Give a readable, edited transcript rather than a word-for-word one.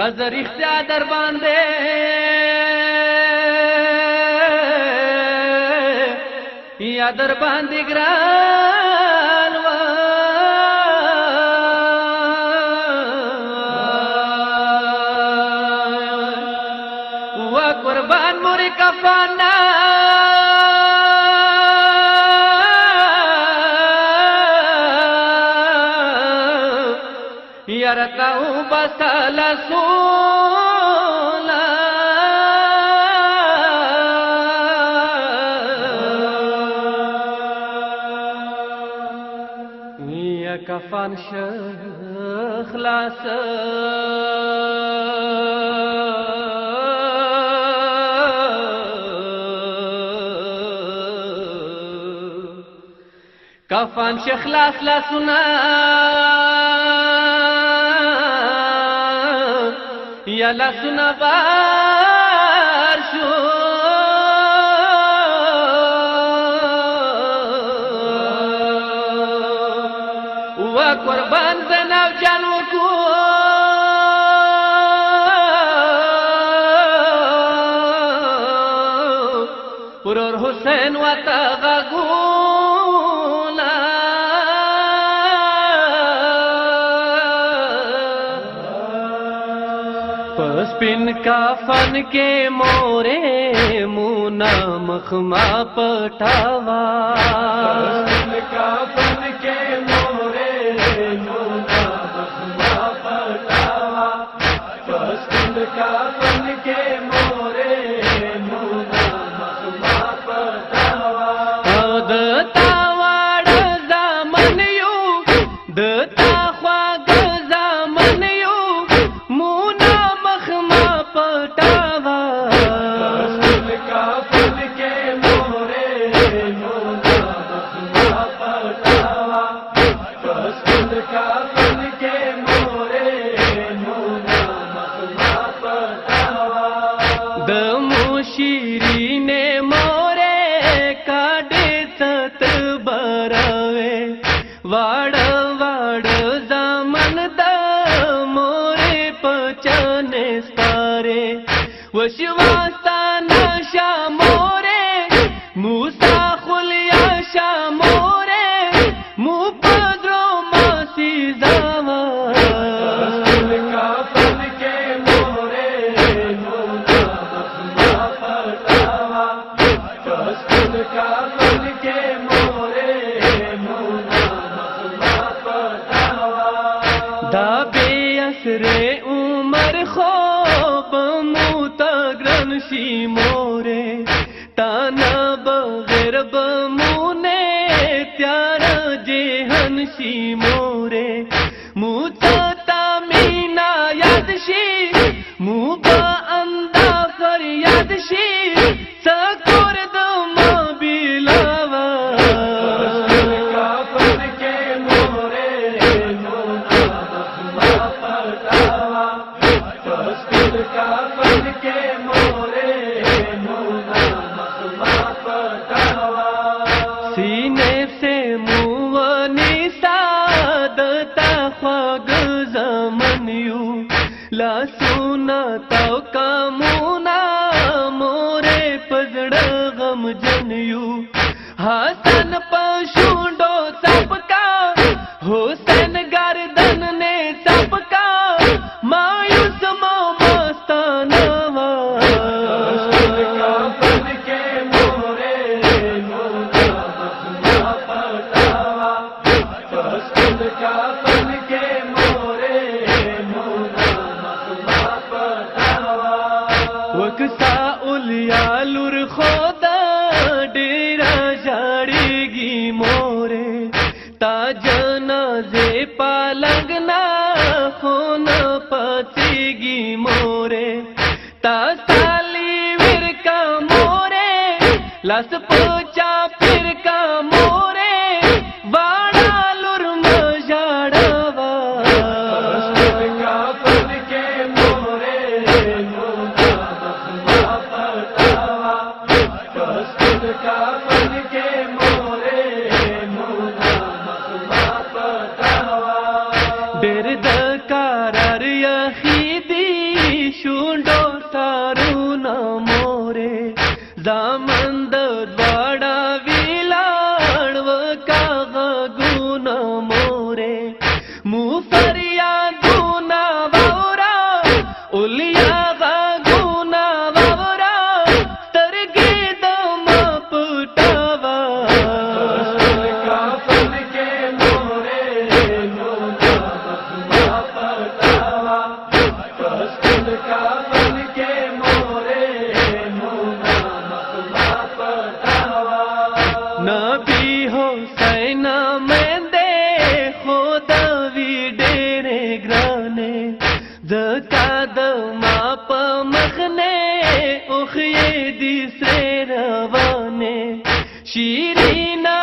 کزر اختیار در باندې یا در باندې ګران و قربان مور کفانا یرتاو بسال سولا یا کفان خلاص کفان خلاص لا سنا یا لسنا بار شو و قربان زناو جانو کو پرور حسین و تغاگونا پسپن کافن کے مورے مونا مخما پٹاوا پسپن کافن کے مورے مونا مخما پٹاوا پسپن کافن کے مورے مونا مخما پٹاوا دتا واڑ زامن یو دتا خواگ زامن یو مونا مخما پٹاوا پسپن کافن کے مورے مونا مخما پٹاوا پسپن کافن کے مورے مونا مخما پٹاوا دمو شیرین مورے کاڈے ست براوے واڑ واڑ زامن دا مورے پچانے سپارے وشواستانا شا مورے موسا خلیا شا مورے مو پدرو ماسی زاوا پسپن کافن کے مورے مونا مخما پٹاوا پسپن کافن کے مورے مونا مخما پٹاوا دا بے اسرے عمر خوب موتا گرن شی مورے تانا بغیر بمونے تیارا جہن شی مورے موتا تامینا یاد شی مو با اندا فریاد شی سکور دما بیلاوا پسپن کافن کے مورے مونا مخما پٹاوا پسپن کافن کے مورے مونا مخما پٹاوا سینے سے موانی سادتا خواگ زمن یو لا سونا تاو کامونا مورے پزڑ غم جن یو حسن پشونڈو سب کا حسین گردن نے سب کا مایوس مو مستانوا پسپن کافن کے مورے مونا مخما پٹاوا پسپن کافن کے مورے مونا مخما پٹاوا وکسا اولیا لور خدا ڈیرا جاڑی گی مورے تا جنازے پالنگنا خون پچی گی مورے تا سالی ور کا مورے لس پوچا پھر کا مورے واڑا لور مجاڑوا پسپن کافن کے مورے مونا مخما پٹاوا پسپن کافن کے مورے مونا مخما پٹاوا ډېر د قرار یخیدی زامن د دواړه ویلاړ وکاغه ګون مورې مو فریادونه واورا اولیا غږونه واورا سترګې د ما پټاوه کافن کې مورې نو ما پټاوه کافن کې مورې نو ما پټاوه نبی حسین مندے خدا وی ډېرې ګرانې ځکه د ما په مخنه اوښې دي سرې روانې شیرینا